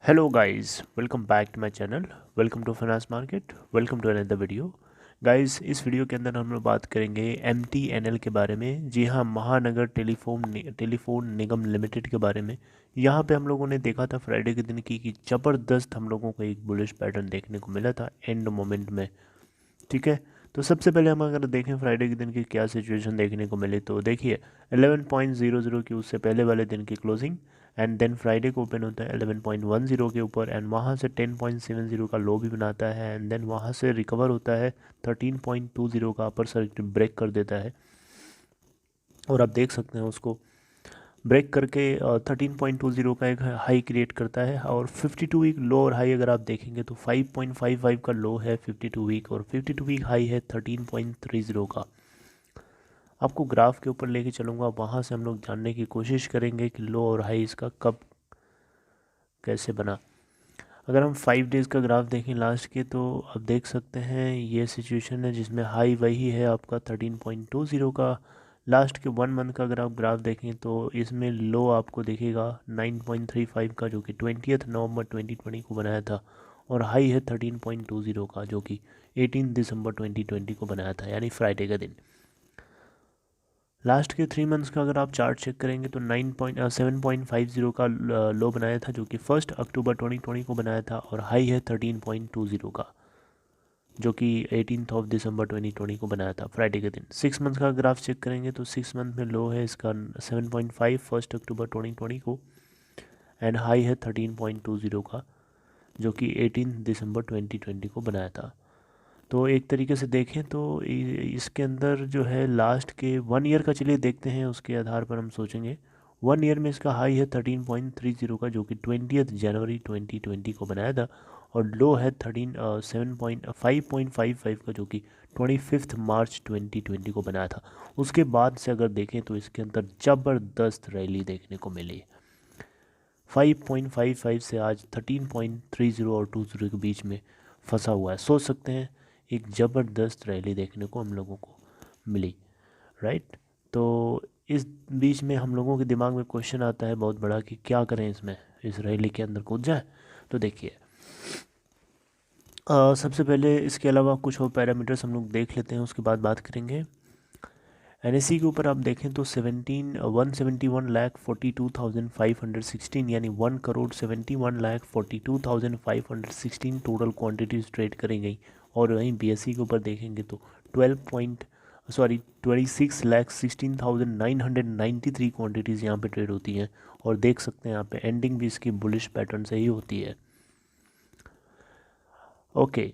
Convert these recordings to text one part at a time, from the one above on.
Hello guys, welcome back to my channel. Welcome to Finance Market. Welcome to another video. Guys इस video के अंदर हम लोग बात करेंगे MTNL के बारे में। जी हाँ, महानगर टेलीफोन निगम लिमिटेड के बारे में। यहाँ पे हम लोगों ने देखा था फ्राइडे के दिन की कि ज़बरदस्त हम लोगों को एक बुलिश पैटर्न देखने को मिला था एंड मोमेंट में। ठीक है, तो सबसे पहले हम अगर देखें फ्राइडे के दिन की क्या सिचुएशन देखने को मिली, तो देखिए 11.00 की उससे पहले वाले दिन की क्लोजिंग एंड देन फ्राइडे को ओपन होता है 11.10 के ऊपर एंड वहाँ से 10.70 का लो भी बनाता है एंड देन वहाँ से रिकवर होता है 13.20 का अपर सर्किट ब्रेक कर देता है। और आप देख सकते हैं उसको ब्रेक करके 13.20 का एक हाई क्रिएट करता है। और 52 वीक लो और हाई अगर आप देखेंगे तो 5.55 का लो है 52 वीक और 52 वीक हाई है 13.30 का। आपको ग्राफ के ऊपर लेके चलूँगा, वहाँ से हम लोग जानने की कोशिश करेंगे कि लो और हाई इसका कब कैसे बना। अगर हम 5 डेज़ का ग्राफ देखें लास्ट के, तो आप देख सकते हैं ये सिचुएशन है जिसमें हाई वही है आपका 13.20 का। लास्ट के 1 मंथ का अगर आप ग्राफ देखें तो इसमें लो आपको दिखेगा 9.35 का, जो कि 20 नवंबर 2020 को बनाया था और हाई है 13.20 का, जो कि 18 दिसंबर 2020 को बनाया था, यानी फ्राइडे का दिन। लास्ट के 3 मंथ्स का अगर आप चार्ट चेक करेंगे तो 7.50 का लो बनाया था, जो कि 1 अक्टूबर 2020 को बनाया था और हाई है 13.20 का, जो कि 18 दिसंबर 2020 को बनाया था फ्राइडे के दिन। 6 मंथ का ग्राफ चेक करेंगे तो 6 मंथ में लो है इसका 7.5 1 अक्टूबर 2020 को एंड हाई है 13.20 का, जो कि 18 दिसंबर 2020 को बनाया था। तो एक तरीके से देखें तो इसके अंदर जो है लास्ट के 1 ईयर का, चलिए देखते हैं, उसके आधार पर हम सोचेंगे। 1 ईयर में इसका हाई है 13.30 का, जो कि 20 जनवरी 2020 को बनाया था और लो है 5.55 का, जो कि 25 मार्च 2020 को बनाया था। उसके बाद से अगर देखें तो इसके अंदर ज़बरदस्त रैली देखने को मिली। 5.55 से आज 13.30 और 20 के बीच में फंसा हुआ है। सोच सकते हैं एक ज़बरदस्त रैली देखने को हम लोगों को मिली, राइट। तो इस बीच में हम लोगों के दिमाग में क्वेश्चन आता है बहुत बड़ा कि क्या करें, इसमें इस रैली के अंदर कूद जाए। तो देखिए सबसे पहले इसके अलावा कुछ और पैरामीटर्स हम लोग देख लेते हैं, उसके बाद बात करेंगे। NSE के ऊपर आप देखें तो 171,42,516 यानी 1,71,42,516 टोटल क्वांटिटीज़ ट्रेड करी गई। और वहीं BSE के ऊपर देखेंगे तो 26,16,993 क्वांटिटीज़ यहाँ पे ट्रेड होती हैं। और देख सकते हैं यहाँ पे एंडिंग भी इसकी बुलिश पैटर्न से ही होती है। ओके,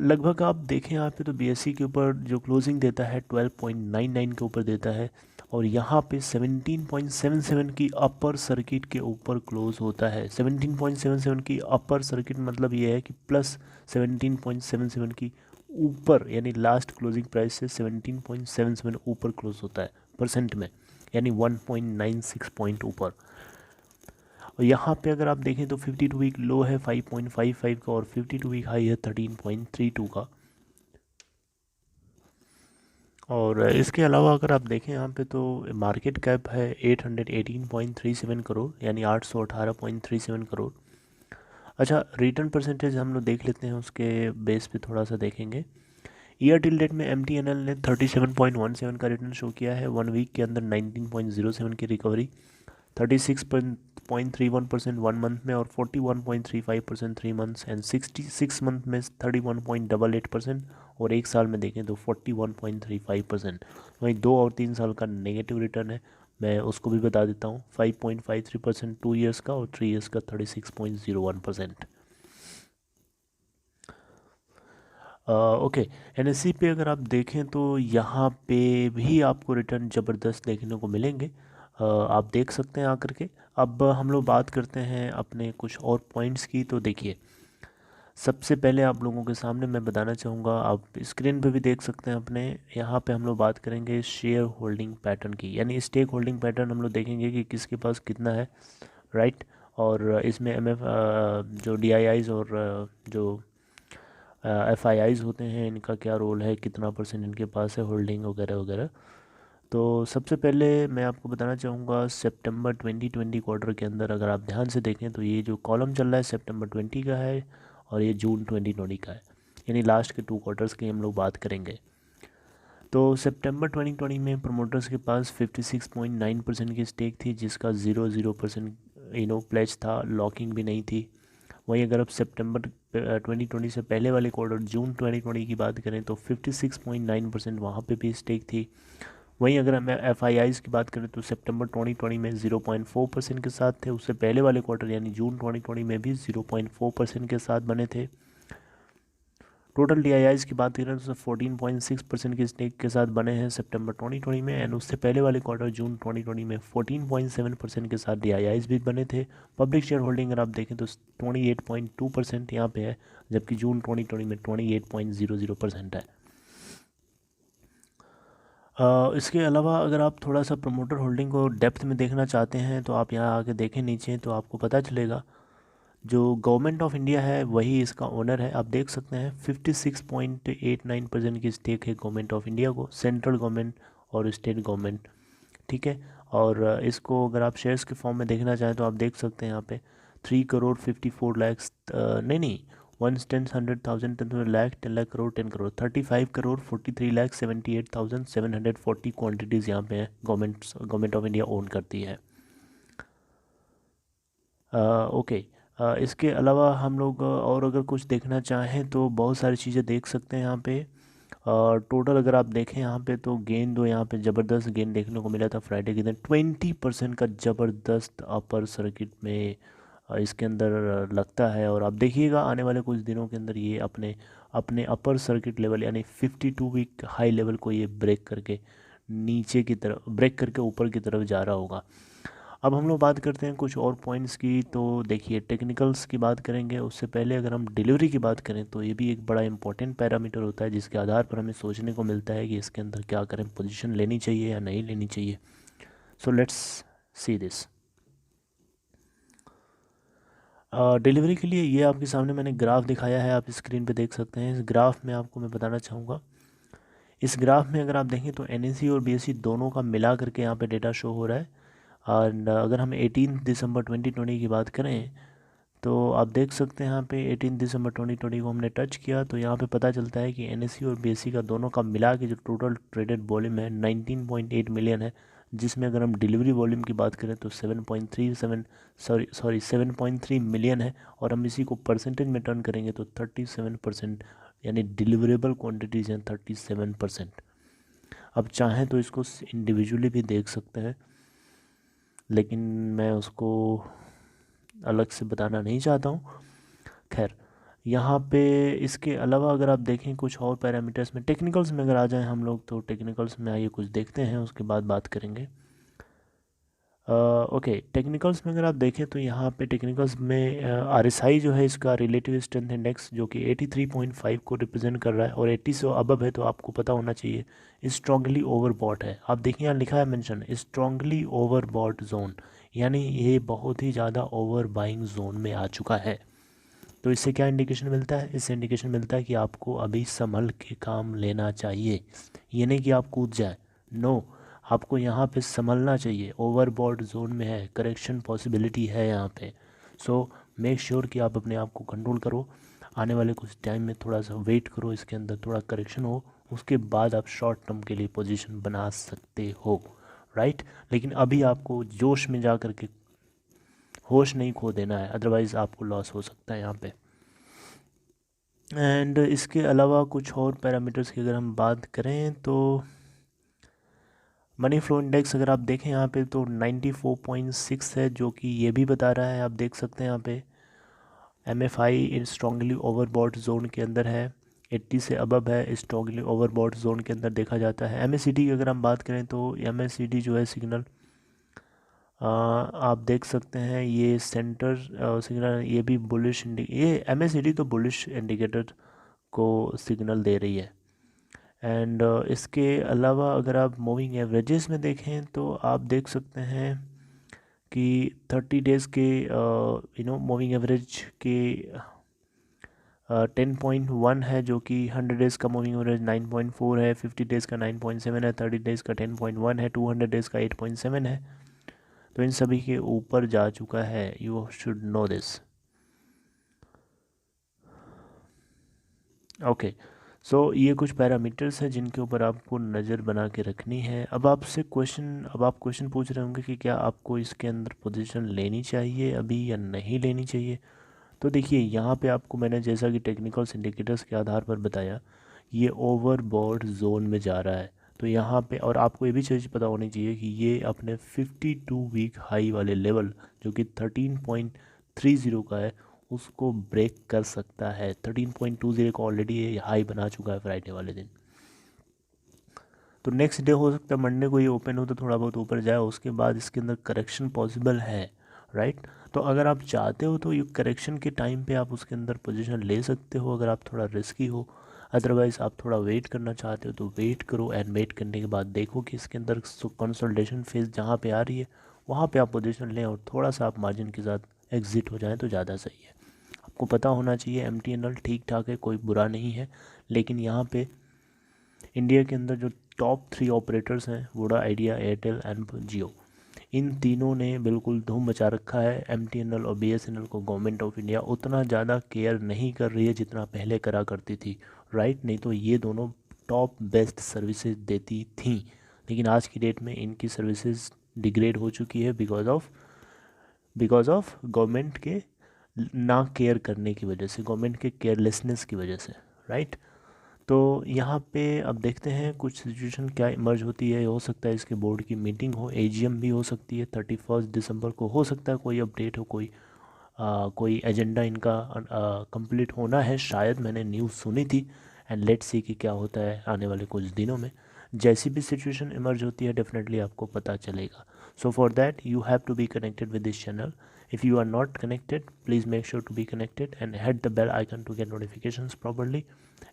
लगभग आप देखें यहाँ पे तो BSE के ऊपर जो क्लोजिंग देता है 12.99 के ऊपर देता है और यहाँ पे 17.77 की अपर सर्किट के ऊपर क्लोज होता है। 17.77 की अपर सर्किट मतलब ये है कि प्लस 17.77 की ऊपर, यानी लास्ट क्लोजिंग प्राइस से 17.77 ऊपर क्लोज होता है परसेंट में, यानी 1.96 पॉइंट ऊपर। और यहाँ पे अगर आप देखें तो 52 वीक लो है 5.55 का और 52 वीक हाई है 13.32 का। और इसके अलावा अगर आप देखें यहाँ पे तो मार्केट कैप है 818.37 करोड़, यानी 818.37 करोड़। अच्छा, रिटर्न परसेंटेज हम लोग देख लेते हैं, उसके बेस पे थोड़ा सा देखेंगे। ईयर टिल डेट में MTNL ने 37.17 का रिटर्न शो किया है। 1 वीक के अंदर 19.07 की रिकवरी, 36.31% 1 मंथ में और 41.35% 3 मंथ्स एंड 66 मंथ में 31.88% और 1 साल में देखें तो 41.35%। वहीं 2 और 3 साल का नेगेटिव रिटर्न है, मैं उसको भी बता देता हूँ। 5.53% 2 ईयर्स का और 3 ईयर्स का 36.01%। ओके, NSE पे अगर आप देखें तो यहाँ पे भी आपको रिटर्न ज़बरदस्त देखने को मिलेंगे, आप देख सकते हैं आकर के। अब हम लोग बात करते हैं अपने कुछ और पॉइंट्स की। तो देखिए सबसे पहले आप लोगों के सामने मैं बताना चाहूँगा, आप स्क्रीन पे भी देख सकते हैं अपने, यहाँ पे हम लोग बात करेंगे शेयर होल्डिंग पैटर्न की, यानी स्टेक होल्डिंग पैटर्न हम लोग देखेंगे कि किसके पास कितना है, राइट। और इसमें MF जो DIIs और जो FIIs होते हैं, इनका क्या रोल है, कितना परसेंट इनके पास है होल्डिंग वगैरह वगैरह। तो सबसे पहले मैं आपको बताना चाहूँगा सितंबर 2020 क्वार्टर के अंदर अगर आप ध्यान से देखें तो ये जो कॉलम चल रहा है सितंबर 20 का है और ये जून 2020 का है, यानी लास्ट के 2 क्वार्टर्स की हम लोग बात करेंगे। तो सितंबर 2020 में प्रमोटर्स के पास 56.9% की स्टेक थी, जिसका 0% प्लेज था, लॉकिंग भी नहीं थी। वहीं अगर आप सितंबर 2020 से पहले वाले क्वार्टर जून 2020 की बात करें तो 56.9% वहाँ पे भी स्टेक थी। वहीं अगर हम FIIs की बात करें तो सितंबर 2020 में 0.4% के साथ थे, उससे पहले वाले क्वार्टर यानी जून 2020 में भी 0.4% के साथ बने थे। टोटल DIIs की बात करें तो 14.6% की स्टेक के साथ बने हैं सितंबर 2020 में, एंड उससे पहले वाले क्वार्टर जून 2020 में 14.7% के साथ DIIs भी बने थे। पब्लिक शेयर होल्डिंग अगर आप देखें तो 28.2% यहाँ पे है, जबकि जून 2020 में 28.00% है। इसके अलावा अगर आप थोड़ा सा प्रमोटर होल्डिंग को डेप्थ में देखना चाहते हैं तो आप यहाँ आके देखें नीचे, तो आपको पता चलेगा जो गवर्नमेंट ऑफ इंडिया है वही इसका ओनर है। आप देख सकते हैं 56.89% की स्टेक है गवर्नमेंट ऑफ इंडिया को, सेंट्रल गवर्नमेंट और स्टेट गवर्नमेंट, ठीक है। और इसको अगर आप शेयर्स के फॉर्म में देखना चाहें तो आप देख सकते हैं यहाँ पे 3 करोड़ 54 लाख, नहीं 1/10 100,000 लाख 10 लाख करोड़ 35 करोड़ 43,78,740 क्वान्टिटीज़ यहाँ पे हैं, गवर्नमेंट ऑफ इंडिया ओन करती है। ओके। इसके अलावा हम लोग और अगर कुछ देखना चाहें तो बहुत सारी चीज़ें देख सकते हैं यहाँ पे। टोटल अगर आप देखें यहाँ पे तो गेन दो यहाँ पे ज़बरदस्त गेन देखने को मिला था फ्राइडे के दिन, 20% का ज़बरदस्त अपर सर्किट में इसके अंदर लगता है। और आप देखिएगा आने वाले कुछ दिनों के अंदर ये अपने अपने अपर सर्किट लेवल यानी 52 वीक हाई लेवल को ये ब्रेक करके नीचे की तरफ, ब्रेक करके ऊपर की तरफ जा रहा होगा। अब हम लोग बात करते हैं कुछ और पॉइंट्स की। तो देखिए टेक्निकल्स की बात करेंगे, उससे पहले अगर हम डिलीवरी की बात करें तो ये भी एक बड़ा इंपॉर्टेंट पैरामीटर होता है जिसके आधार पर हमें सोचने को मिलता है कि इसके अंदर क्या करें, पोजीशन लेनी चाहिए या नहीं लेनी चाहिए। So let's see this. Delivery के लिए ये आपके सामने मैंने ग्राफ दिखाया है, आप स्क्रीन पे देख सकते हैं। इस ग्राफ में आपको मैं बताना चाहूँगा, इस ग्राफ में अगर आप देखें तो NSE और BSE दोनों का मिला करके यहाँ पे डेटा शो हो रहा है। और अगर हम 18 दिसंबर 2020 की बात करें तो आप देख सकते हैं यहाँ पे 18 दिसंबर 2020 को हमने टच किया तो यहाँ पे पता चलता है कि NSE और BSE का दोनों का मिला के जो टोटल ट्रेडेड वॉल्यूम है 19.8 मिलियन है, जिसमें अगर हम डिलीवरी वॉल्यूम की बात करें तो 7.3 मिलियन है। और हम इसी को परसेंटेज में टर्न करेंगे तो 37%, यानी डिलीवरेबल क्वान्टिटीज़ हैं 37%। अब चाहें तो इसको इंडिविजुअली भी देख सकते हैं, लेकिन मैं उसको अलग से बताना नहीं चाहता हूँ। खैर, यहाँ पे इसके अलावा अगर आप देखें कुछ और पैरामीटर्स में, टेक्निकल्स में अगर आ जाएं हम लोग तो टेक्निकल्स में आइए कुछ देखते हैं, उसके बाद बात करेंगे। ओके, टेक्निकल्स में अगर आप देखें तो यहाँ पे टेक्निकल्स में RSI जो है इसका रिलेटिव स्ट्रेंथ इंडेक्स जो कि 83.5 को रिप्रेजेंट कर रहा है और 80 से अबव है तो आपको पता होना चाहिए स्ट्रांगली ओवरबॉट है। आप देखिए यहाँ लिखा है मेंशन स्ट्रांगली ओवरबॉट जोन, यानी ये बहुत ही ज़्यादा ओवर बाइंग जोन में आ चुका है। तो इससे क्या इंडिकेशन मिलता है, इससे इंडिकेशन मिलता है कि आपको अभी संभल के काम लेना चाहिए। ये नहीं कि आप कूद जाए, नो, आपको यहाँ पे संभलना चाहिए। ओवरबॉट जोन में है, करेक्शन पॉसिबिलिटी है यहाँ पे। सो मेक श्योर कि आप अपने आप को कंट्रोल करो। आने वाले कुछ टाइम में थोड़ा सा वेट करो, इसके अंदर थोड़ा करेक्शन हो, उसके बाद आप शॉर्ट टर्म के लिए पोजीशन बना सकते हो, राइट। लेकिन अभी आपको जोश में जा कर के होश नहीं खो देना है, अदरवाइज़ आपको लॉस हो सकता है यहाँ पे। एंड इसके अलावा कुछ और पैरामीटर्स की अगर हम बात करें तो मनी फ्लो इंडेक्स अगर आप देखें यहाँ पे तो 94.6 है, जो कि ये भी बता रहा है, आप देख सकते हैं यहाँ पे MFI स्ट्रांगली ओवरबॉट जोन के अंदर है, 80 से अबव है, स्ट्रांगली ओवरबॉट जोन के अंदर देखा जाता है। MACD की अगर हम बात करें तो MACD जो है सिग्नल आप देख सकते हैं ये सेंटर सिग्नल, ये भी बुलिश ये MACD तो बुलिश इंडिकेटर को सिग्नल दे रही है। एंड इसके अलावा अगर आप मूविंग एवरेजेस में देखें तो आप देख सकते हैं कि 30 डेज़ के मूविंग एवरेज के 10.1 है जो कि 100 डेज़ का मूविंग एवरेज 9.4 है, 50 डेज़ का 9.7 है, 30 डेज़ का 10.1 है, 200 डेज़ का 8.7 है। तो इन सभी के ऊपर जा चुका है, you should know this. Okay, so ये कुछ पैरामीटर्स हैं जिनके ऊपर आपको नज़र बना के रखनी है। अब आप क्वेश्चन पूछ रहे होंगे कि क्या आपको इसके अंदर पोजीशन लेनी चाहिए अभी या नहीं लेनी चाहिए। तो देखिए यहाँ पे आपको मैंने जैसा कि टेक्निकल इंडिकेटर्स के आधार पर बताया, ये ओवरबॉट जोन में जा रहा है। तो यहाँ पे और आपको ये भी चीज़ पता होनी चाहिए कि ये अपने 52 वीक हाई वाले लेवल जो कि 13.30 का है उसको ब्रेक कर सकता है। 13.20 को ऑलरेडी ये हाई बना चुका है फ्राइडे वाले दिन। तो नेक्स्ट डे हो सकता है मंडे को ये ओपन हो तो थोड़ा बहुत ऊपर जाए, उसके बाद इसके अंदर करेक्शन पॉसिबल है, राइट। तो अगर आप चाहते हो तो ये करेक्शन के टाइम पे आप उसके अंदर पोजीशन ले सकते हो अगर आप थोड़ा रिस्की हो। अदरवाइज़ आप थोड़ा वेट करना चाहते हो तो वेट करो, एंड वेट करने के बाद देखो कि इसके अंदर कंसोलिडेशन फेज जहाँ पे आ रही है वहाँ पे आप पोजीशन लें और थोड़ा सा आप मार्जिन के साथ एग्जिट हो जाएं तो ज़्यादा सही है। आपको पता होना चाहिए MTNL ठीक ठाक है, कोई बुरा नहीं है, लेकिन यहाँ पे इंडिया के अंदर जो टॉप 3 ऑपरेटर्स हैं वोडा, आइडिया, एयरटेल एंड जियो, इन तीनों ने बिल्कुल धूम मचा रखा है। MTNL और BSNL को गवर्नमेंट ऑफ इंडिया उतना ज़्यादा केयर नहीं कर रही है जितना पहले करा करती थी, राइट। नहीं तो ये दोनों टॉप बेस्ट सर्विसेज देती थी, लेकिन आज की डेट में इनकी सर्विसेज डिग्रेड हो चुकी है बिकॉज ऑफ गवर्नमेंट के ना केयर करने की वजह से, गवर्नमेंट के केयरलेसनेस की वजह से, राइट। तो यहाँ पे अब देखते हैं कुछ सिचुएशन क्या इमर्ज होती है। हो सकता है इसके बोर्ड की मीटिंग हो, AGM भी हो सकती है 31 दिसंबर को, हो सकता है कोई अपडेट हो, कोई एजेंडा इनका कंप्लीट होना है शायद, मैंने न्यूज़ सुनी थी। एंड लेट्स सी कि क्या होता है आने वाले कुछ दिनों में। जैसी भी सिचुएशन इमर्ज होती है डेफिनेटली आपको पता चलेगा। So for that you have to be connected with this channel. If you are not connected, please make sure to be connected and hit the bell icon to get notifications properly.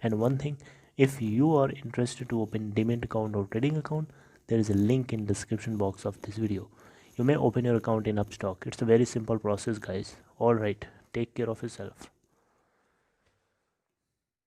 And one thing, if you are interested to open Demat account or trading account, there is a link in description box of this video. You may open your account in Upstock. It's a very simple process, guys. All right, take care of yourself.